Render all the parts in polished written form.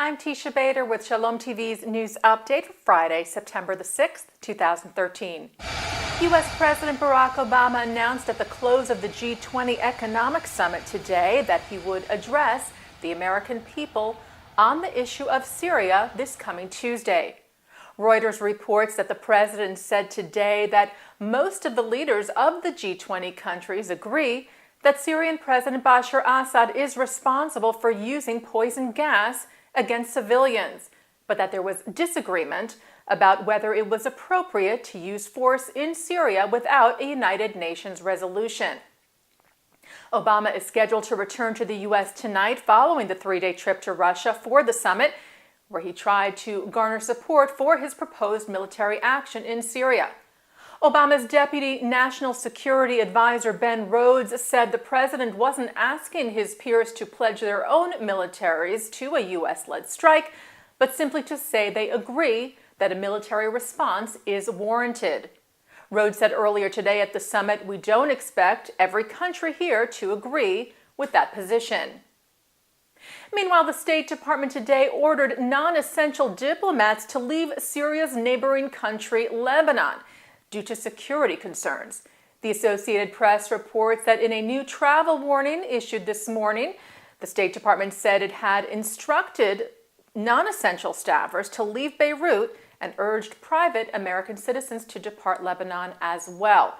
I'm Teisha Bader with Shalom TV's news update for Friday, September the 6th, 2013. U.S. President Barack Obama announced at the close of the G20 Economic Summit today that he would address the American people on the issue of Syria this coming Tuesday. Reuters reports that the president said today that most of the leaders of the G20 countries agree that Syrian President Bashar Assad is responsible for using poison gas against civilians, but that there was disagreement about whether it was appropriate to use force in Syria without a United Nations resolution. Obama is scheduled to return to the U.S. tonight following the three-day trip to Russia for the summit, where he tried to garner support for his proposed military action in Syria. Obama's Deputy National Security Advisor Ben Rhodes said the president wasn't asking his peers to pledge their own militaries to a U.S.-led strike, but simply to say they agree that a military response is warranted. Rhodes said earlier today at the summit, "We don't expect every country here to agree with that position." Meanwhile, the State Department today ordered non-essential diplomats to leave Syria's neighboring country, Lebanon, due to security concerns. The Associated Press reports that in a new travel warning issued this morning, the State Department said it had instructed non-essential staffers to leave Beirut and urged private American citizens to depart Lebanon as well.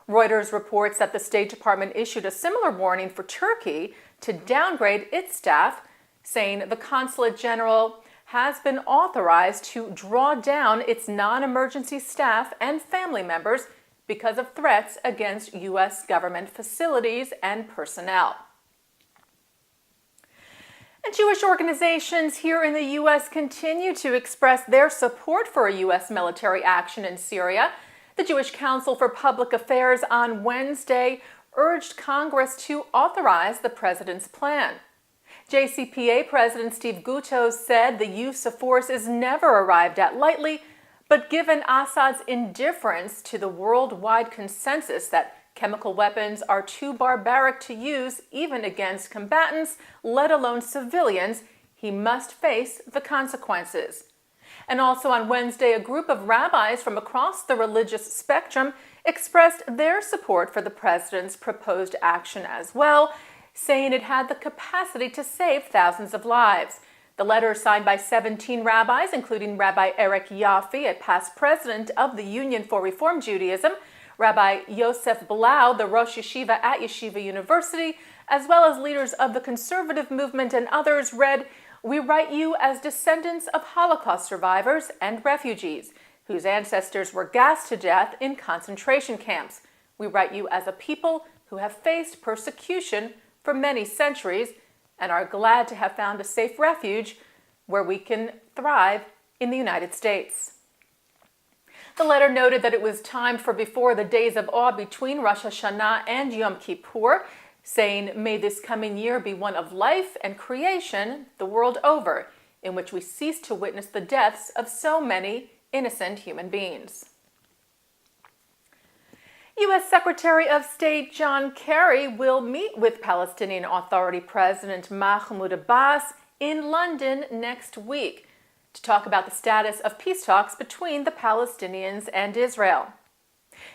Reuters reports that the State Department issued a similar warning for Turkey to downgrade its staff, saying the Consulate General has been authorized to draw down its non-emergency staff and family members because of threats against U.S. government facilities and personnel. And Jewish organizations here in the U.S. continue to express their support for a U.S. military action in Syria. The Jewish Council for Public Affairs on Wednesday urged Congress to authorize the president's plan. JCPA President Steve Gutos said the use of force is never arrived at lightly, but given Assad's indifference to the worldwide consensus that chemical weapons are too barbaric to use even against combatants, let alone civilians, he must face the consequences. And also on Wednesday, a group of rabbis from across the religious spectrum expressed their support for the president's proposed action as well, saying it had the capacity to save thousands of lives. The letter, signed by 17 rabbis, including Rabbi Eric Yaffe, a past president of the Union for Reform Judaism, Rabbi Yosef Blau, the Rosh Yeshiva at Yeshiva University, as well as leaders of the conservative movement and others, read, "We write you as descendants of Holocaust survivors and refugees whose ancestors were gassed to death in concentration camps. We write you as a people who have faced persecution for many centuries and are glad to have found a safe refuge where we can thrive in the United States." The letter noted that it was time for before the days of awe between Rosh Hashanah and Yom Kippur, saying, "May this coming year be one of life and creation the world over, in which we cease to witness the deaths of so many innocent human beings." U.S. Secretary of State John Kerry will meet with Palestinian Authority President Mahmoud Abbas in London next week to talk about the status of peace talks between the Palestinians and Israel.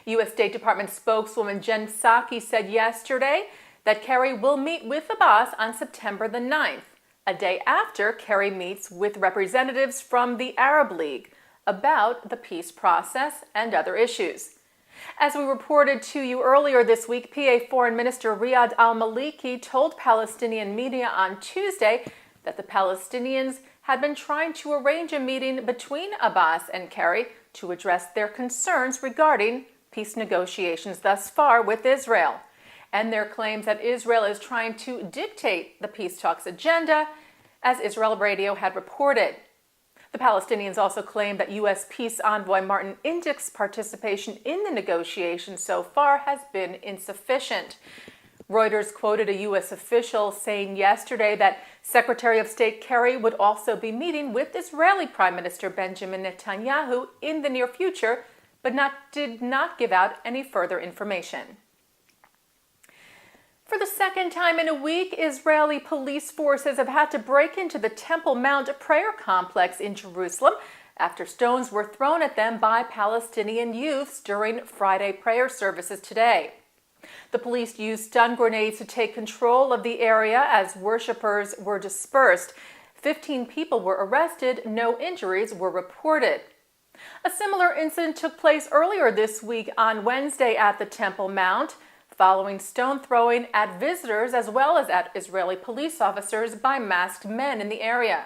U.S. State Department spokeswoman Jen Psaki said yesterday that Kerry will meet with Abbas on September the 9th, a day after Kerry meets with representatives from the Arab League about the peace process and other issues. As we reported to you earlier this week, PA Foreign Minister Riyad al-Maliki told Palestinian media on Tuesday that the Palestinians had been trying to arrange a meeting between Abbas and Kerry to address their concerns regarding peace negotiations thus far with Israel, and their claims that Israel is trying to dictate the peace talks agenda, as Israel Radio had reported. The Palestinians also claim that U.S. peace envoy Martin Indyck's participation in the negotiations so far has been insufficient. Reuters quoted a U.S. official saying yesterday that Secretary of State Kerry would also be meeting with Israeli Prime Minister Benjamin Netanyahu in the near future, but did not give out any further information. For the second time in a week, Israeli police forces have had to break into the Temple Mount prayer complex in Jerusalem after stones were thrown at them by Palestinian youths during Friday prayer services today. The police used stun grenades to take control of the area as worshipers were dispersed. 15 people were arrested. No injuries were reported. A similar incident took place earlier this week on Wednesday at the Temple Mount, following stone throwing at visitors as well as at Israeli police officers by masked men in the area.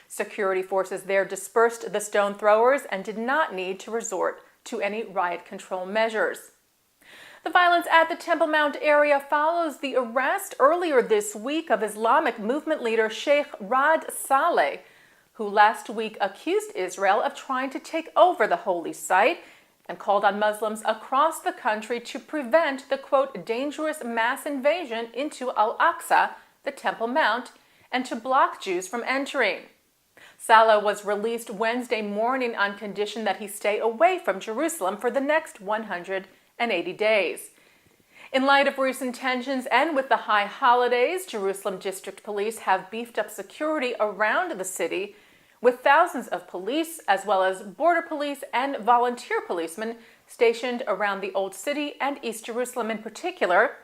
Security forces there dispersed the stone throwers and did not need to resort to any riot control measures. The violence at the Temple Mount area follows the arrest earlier this week of Islamic movement leader Sheikh Raad Saleh, who last week accused Israel of trying to take over the holy site and called on Muslims across the country to prevent the, quote, dangerous mass invasion into Al-Aqsa, the Temple Mount, and to block Jews from entering. Saleh was released Wednesday morning on condition that he stay away from Jerusalem for the next 180 days. In light of recent tensions and with the high holidays, Jerusalem District Police have beefed up security around the city with thousands of police, as well as border police and volunteer policemen stationed around the Old City and East Jerusalem in particular.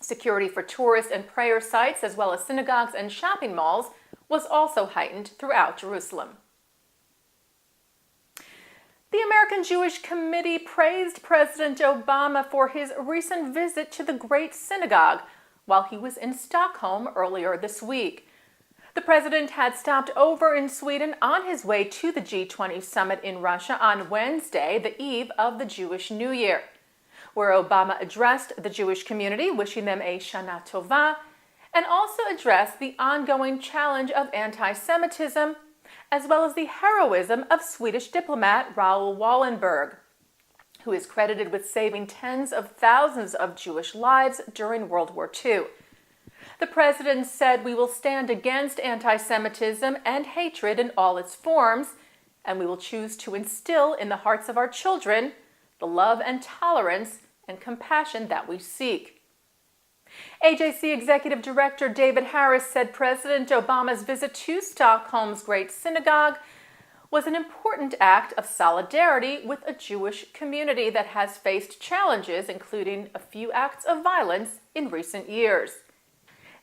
Security for tourist and prayer sites, as well as synagogues and shopping malls, was also heightened throughout Jerusalem. The American Jewish Committee praised President Obama for his recent visit to the Great Synagogue while he was in Stockholm earlier this week. The president had stopped over in Sweden on his way to the G20 Summit in Russia on Wednesday, the eve of the Jewish New Year, where Obama addressed the Jewish community, wishing them a Shana Tova, and also addressed the ongoing challenge of anti-Semitism, as well as the heroism of Swedish diplomat Raoul Wallenberg, who is credited with saving tens of thousands of Jewish lives during World War II. The president said, "We will stand against anti-Semitism and hatred in all its forms, and we will choose to instill in the hearts of our children the love and tolerance and compassion that we seek." AJC Executive Director David Harris said President Obama's visit to Stockholm's Great Synagogue was an important act of solidarity with a Jewish community that has faced challenges, including a few acts of violence in recent years.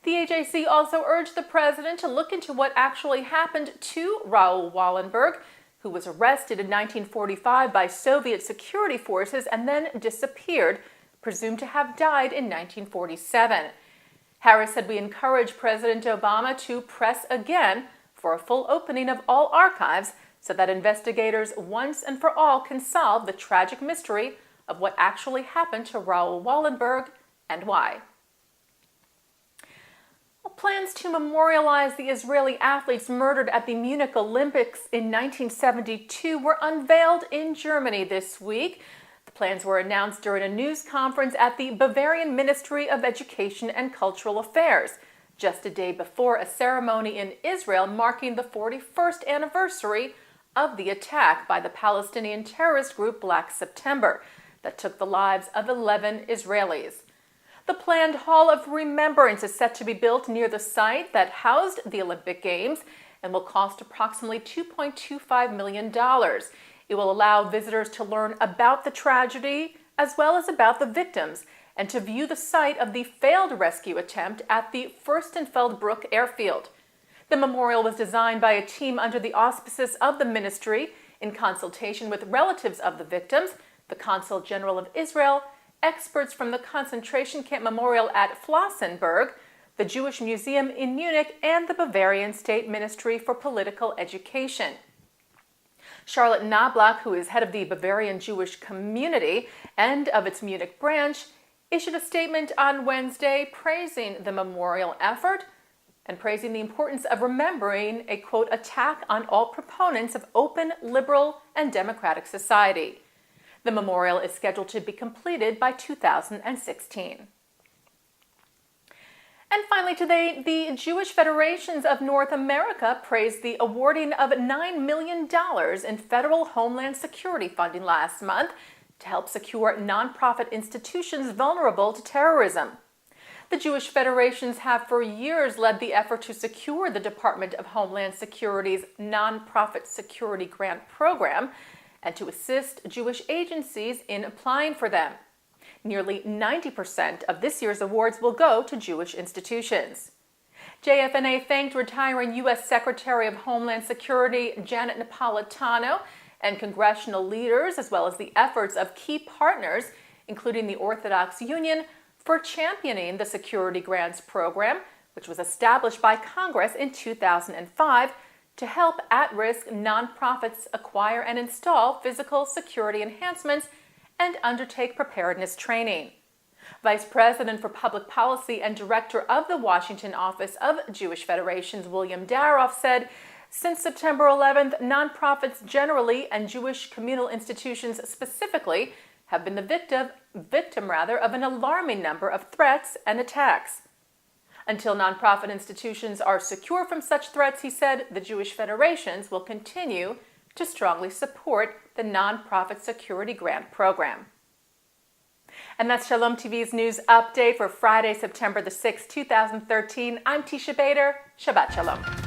The AJC also urged the president to look into what actually happened to Raoul Wallenberg, who was arrested in 1945 by Soviet security forces and then disappeared, presumed to have died in 1947. Harris said, "We encourage President Obama to press again for a full opening of all archives so that investigators once and for all can solve the tragic mystery of what actually happened to Raoul Wallenberg and why." Plans to memorialize the Israeli athletes murdered at the Munich Olympics in 1972 were unveiled in Germany this week. The plans were announced during a news conference at the Bavarian Ministry of Education and Cultural Affairs, just a day before a ceremony in Israel marking the 41st anniversary of the attack by the Palestinian terrorist group Black September that took the lives of 11 Israelis. The planned Hall of Remembrance is set to be built near the site that housed the Olympic Games and will cost approximately $2.25 million. It will allow visitors to learn about the tragedy as well as about the victims and to view the site of the failed rescue attempt at the Furstenfeldbruck airfield. The memorial was designed by a team under the auspices of the ministry in consultation with relatives of the victims, the Consul General of Israel, experts from the concentration camp memorial at Flossenburg, the Jewish Museum in Munich, and the Bavarian State Ministry for Political Education. Charlotte Knobloch, who is head of the Bavarian Jewish community and of its Munich branch, issued a statement on Wednesday praising the memorial effort and praising the importance of remembering a, quote, attack on all proponents of open, liberal, and democratic society. The memorial is scheduled to be completed by 2016. And finally today, the Jewish Federations of North America praised the awarding of $9 million in federal Homeland Security funding last month to help secure nonprofit institutions vulnerable to terrorism. The Jewish federations have for years led the effort to secure the Department of Homeland Security's Nonprofit Security Grant Program and to assist Jewish agencies in applying for them. Nearly 90% of this year's awards will go to Jewish institutions. JFNA thanked retiring U.S. Secretary of Homeland Security Janet Napolitano and congressional leaders, as well as the efforts of key partners, including the Orthodox Union, for championing the Security Grants Program, which was established by Congress in 2005 to help at-risk nonprofits acquire and install physical security enhancements and undertake preparedness training. Vice President for Public Policy and Director of the Washington Office of Jewish Federations, William Daroff, said, since September 11th, nonprofits generally and Jewish communal institutions specifically have been the victim of an alarming number of threats and attacks. Until nonprofit institutions are secure from such threats, he said, the Jewish federations will continue to strongly support the Nonprofit Security Grant Program. And that's Shalom TV's news update for Friday, September the 6th, 2013. I'm Teisha Bader. Shabbat Shalom.